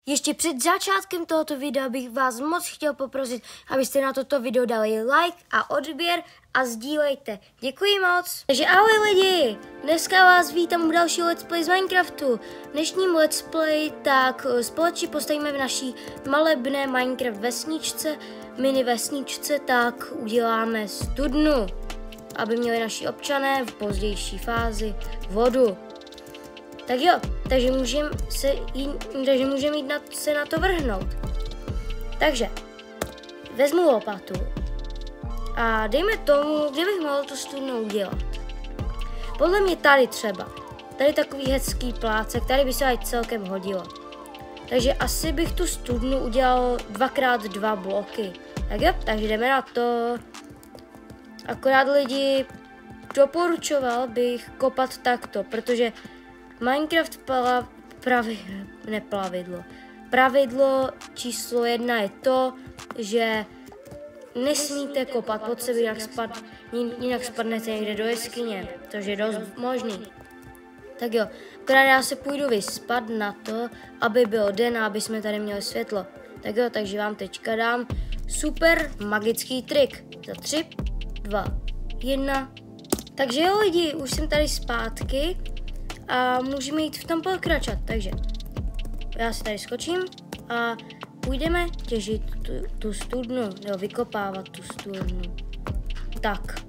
Ještě před začátkem tohoto videa bych vás moc chtěl poprosit, abyste na toto video dali like a odběr a sdílejte. Děkuji moc. Takže ahoj lidi, dneska vás vítám u dalšího Let's Play z Minecraftu. V dnešním Let's Play tak společně postavíme v naší malebné Minecraft vesničce, mini vesničce, tak uděláme studnu, aby měli naši občané v pozdější fázi vodu. Tak jo, takže můžeme jít se na to vrhnout. Takže vezmu lopatu a dejme tomu, kde bych mohl tu studnu udělat. Podle mě tady třeba. Tady takový hezký plácek, tady by se aj celkem hodilo. Takže asi bych tu studnu udělal 2x2 bloky. Tak jo, takže jdeme na to. Akorát lidi, doporučoval bych kopat takto, protože Minecraft pravidlo číslo 1 je to, že nesmíte kopat pod sebe, jinak spadnete někde do jeskyně, což je dost možný. Tak jo, akorát já se půjdu vyspat na to, aby byl den a aby jsme tady měli světlo. Tak jo, takže vám teďka dám super magický trik. Za 3, 2, 1. Takže jo lidi, už jsem tady zpátky. A můžeme jít v tom pokračovat, takže já si tady skočím a půjdeme těžit tu studnu, nebo vykopávat tu studnu. Tak,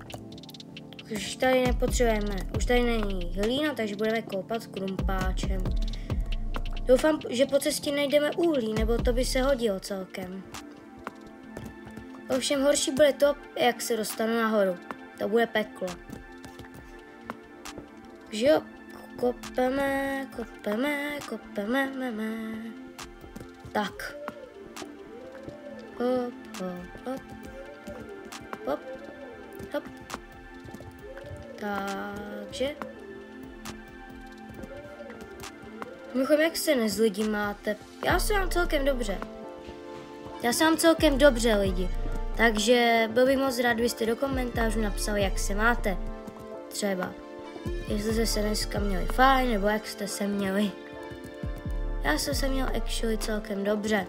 už tady nepotřebujeme, už tady není hlína, takže budeme kopat krumpáčem. Doufám, že po cestě najdeme uhlí, nebo to by se hodilo celkem. Ovšem horší bude to, jak se dostanu nahoru. To bude peklo. Takže jo. Kopeme. Tak. Hop. Takže. Mimochodem, jak se dnes lidi máte? Já se mám celkem dobře, lidi. Takže byl bych moc rád, kdybyste do komentářů napsali, jak se máte. Třeba. Jestli jste se dneska měli fajn, nebo jak jste se měli. Já jsem se měl actually celkem dobře.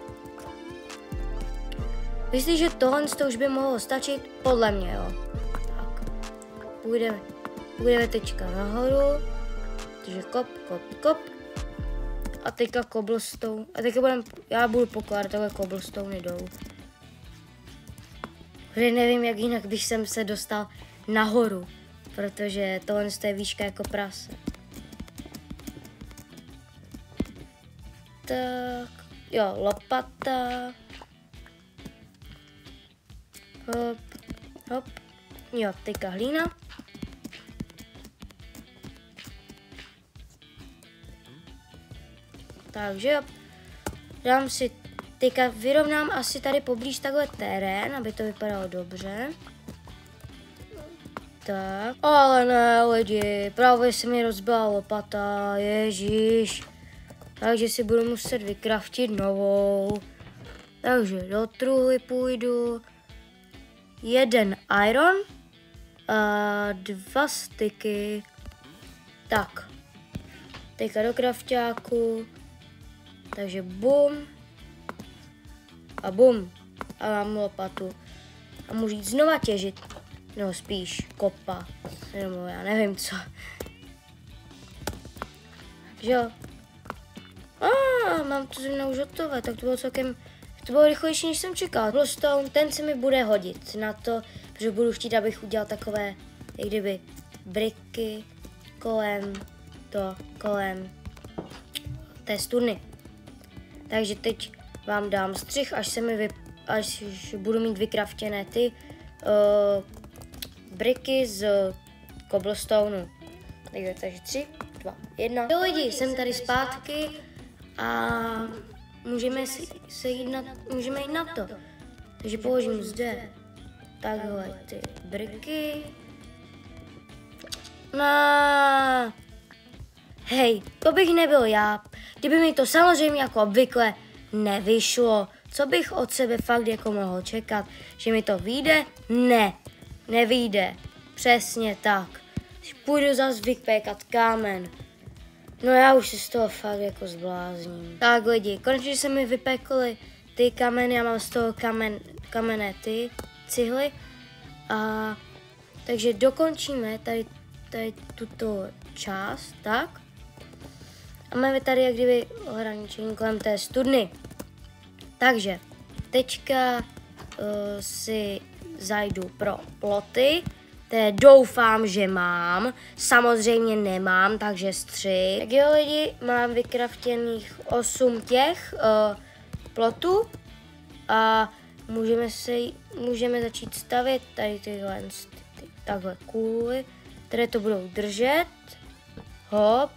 Myslíš, že tohle už by mohlo stačit? Podle mě jo. Tak. Půjdeme teďka nahoru. Takže kop. A teďka cobblestone. A teďka já budu pokládat takové cobblestone dolů. Protože nevím, jak jinak bych jsem se dostal nahoru. Protože tohle je výška jako prase. Tak, jo, lopata. Hop. Jo, teďka hlína. Takže jo, teďka vyrovnám asi tady poblíž takhle terén, aby to vypadalo dobře. Tak, ale ne lidi, právě se mi rozbila lopata, ježíš. Takže si budu muset vykraftit novou. Takže do truhly půjdu. 1 iron a 2 styky. Tak, teďka do krafťáku. Takže bum. A bum. A mám lopatu. A můžu jít znova těžit. No spíš kopa, nebo já nevím co. Že jo. Mám to zrovna už hotové, tak to bylo rychlejší, než jsem čekal. Cobblestone, ten se mi bude hodit na to, protože budu chtít, abych udělal takové, jak kdyby, briky kolem té studny. Takže teď vám dám střih, až budu mít vykraftěné ty briky z cobblestoneu. Takže 3, 2, 1. Jo lidi, jsem tady zpátky a můžeme jít na to. Takže položím zde takhle ty briky. Hej, to bych nebyl já, kdyby mi to samozřejmě jako obvykle nevyšlo. Co bych od sebe fakt jako mohl čekat, že mi to vyjde? Ne. Nevyjde. Přesně tak. Půjdu zase vypékat kámen. No já už se z toho fakt jako zblázním. Tak lidi, konečně se mi vypekly ty kameny, já mám z toho kamenné ty cihly. A takže dokončíme tady tuto část, tak. A máme tady jak kdyby ohraničení kolem té studny. Takže teďka si zajdu pro ploty. Té doufám, že mám. Samozřejmě nemám, takže 3. Tak jo lidi, mám vykraftěných 8 těch plotů. A můžeme začít stavět tady tyhle takhle kůly, které to budou držet. Hop.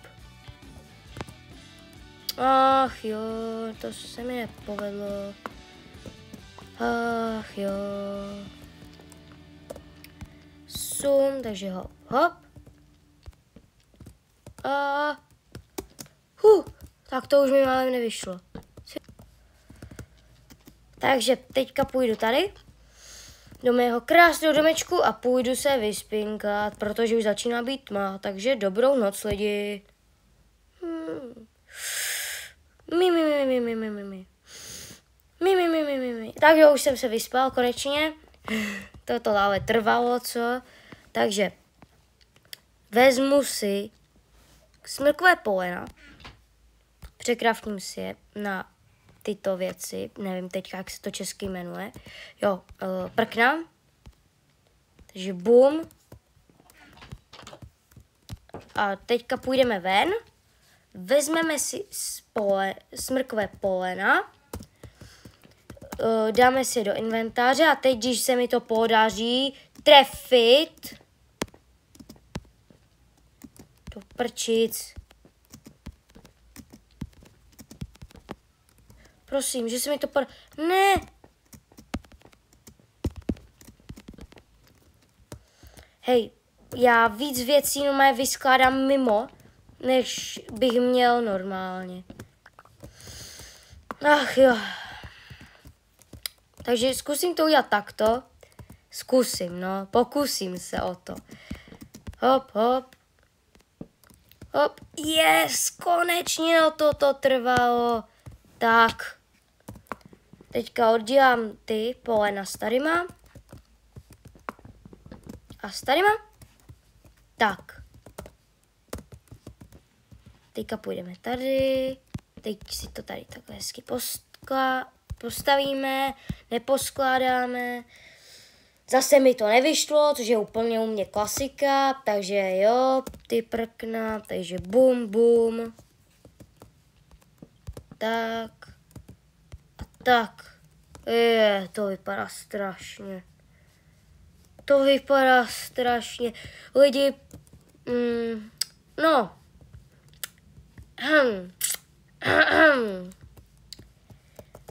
Ach jo, to se mi nepovedlo. Ach jo. Sun, takže hop, hop. A tak to už mi málem nevyšlo. Takže teďka půjdu tady do mého krásného domečku a půjdu se vyspinkat, protože už začíná být tma, takže dobrou noc lidi. Tak jo, už jsem se vyspal konečně. Toto ale trvalo, co? Takže vezmu si smrkové polena, překraftím si je na tyto věci, nevím teďka, jak se to česky jmenuje. Jo, prknám. Takže bum. A teďka půjdeme ven. Vezmeme si smrkové polena. Dáme si je do inventáře a teď, když se mi to podaří trefit do prčic. Prosím, že se mi to podaří. Ne! Hej, já víc věcí normálně vyskládám mimo, než bych měl normálně. Ach jo. Takže zkusím to udělat takto. Zkusím, no. Pokusím se o to. Hop, hop. Hop. Yes, konečně no to trvalo. Tak. Teďka oddělám ty polena starýma. A starýma. Tak. Teďka půjdeme tady. Teď si to tady takhle hezky postavíme, neposkládáme. Zase mi to nevyšlo, což je úplně u mě klasika, takže jo, ty prkna, takže bum, bum. Tak. A tak. To vypadá strašně. To vypadá strašně. Lidi, no.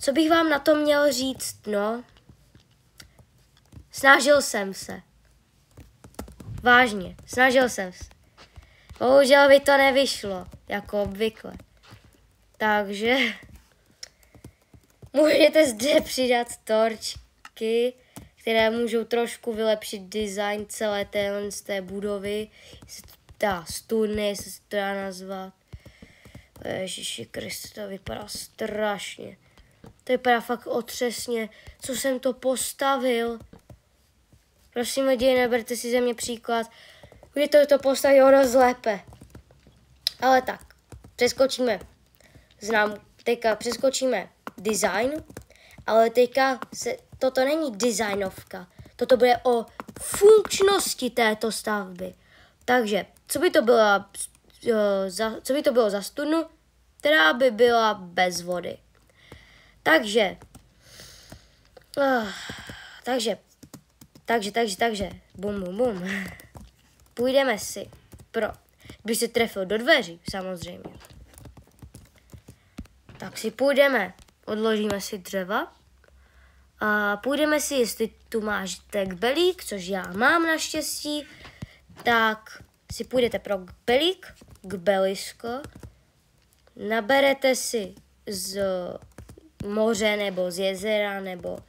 Co bych vám na to měl říct, no? Snažil jsem se. Vážně, snažil jsem se. Bohužel by to nevyšlo, jako obvykle. Takže můžete zde přidat torčky, které můžou trošku vylepšit design celé té budovy. Ta studny, jestli se to dá nazvat. Ježiši Kriste, to vypadá strašně. To vypadá fakt otřesně. Co jsem to postavil? Prosím lidi, neberte si ze mě příklad. Když to postaví ono zlépe. Ale tak, přeskočíme. Teďka přeskočíme design, ale teďka toto není designovka. Toto bude o funkčnosti této stavby. Takže, co by to bylo za studnu, která by byla bez vody. Takže, bum, bum, bum. Půjdeme si by se trefil do dveří, samozřejmě. Tak si půjdeme, odložíme si dřeva a půjdeme si, jestli tu máš kbelík, což já mám naštěstí, tak si půjdete pro kbelisko, naberete si z moře nebo z jezera nebo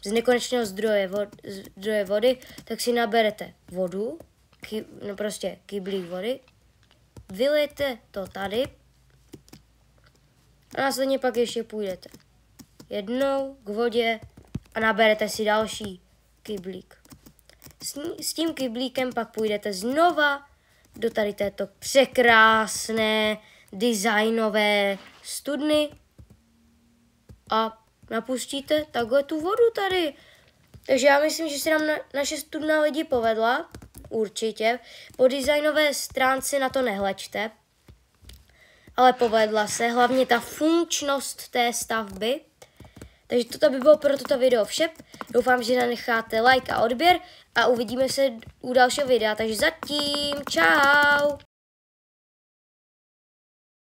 z nekonečného zdroje vody, tak si naberete vodu, prostě kyblík vody vylijete to tady a následně pak ještě půjdete jednou k vodě a naberete si další kyblík. S tím kyblíkem pak půjdete znova do tady této překrásné designové studny a napustíte takhle tu vodu tady. Takže já myslím, že se nám naše studna lidi povedla, určitě. Po designové stránce na to nehleďte, ale povedla se, hlavně ta funkčnost té stavby. Takže toto by bylo pro toto video vše. Doufám, že zanecháte like a odběr a uvidíme se u dalšího videa. Takže zatím, čau!